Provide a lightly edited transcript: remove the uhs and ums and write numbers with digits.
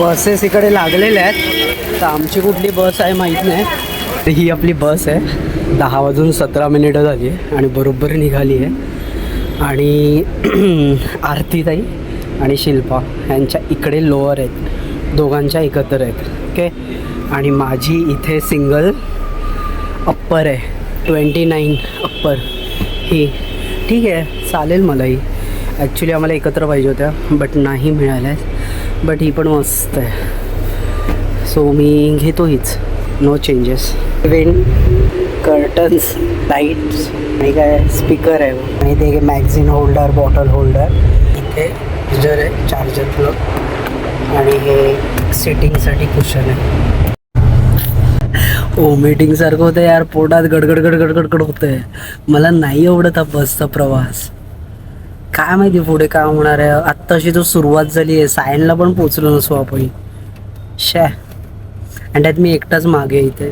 Buses इकडे लागलेल्या आहेत, तर आमची कुठली बस आहे माहीत नाही. तर ही आपली बस आहे. 10:17 झाली आहे आणि बरोबर निघाली आहे. आणि आरतीताई आणि शिल्पा यांच्या इकडे लोअर आहेत, दोघांच्या एकत्र आहेत. ओके. आणि माझी इथे सिंगल अप्पर आहे, 29 अप्पर. ही ठीक आहे, चालेल मलाही. ॲक्च्युली आम्हाला एकत्र पाहिजे होत्या बट नाही मिळाल्या, बट ही पण मस्त आहे. सो मी घेतो हीच, no changes. Wind curtains, lights आणि काय स्पीकर आहे आणि ते मॅगझिन होल्डर, बॉटल होल्डर. इथे चार्जर आहे, चार्जर प्लग. आणि हे सिटिंगसाठी कुशन आहे. मीटिंगसारखं होतं यार, पोटात गडगड गडगड गडगड होतं आहे. मला नाही आवडत हा बसचा प्रवास. काय माहिती पुढे काय होणार आहे. आत्ताशी तो सुरुवात झाली आहे, सायनला पण पोचलो नसो आपण. शॅ. आणि त्यात मी एकटाच मागे इथे.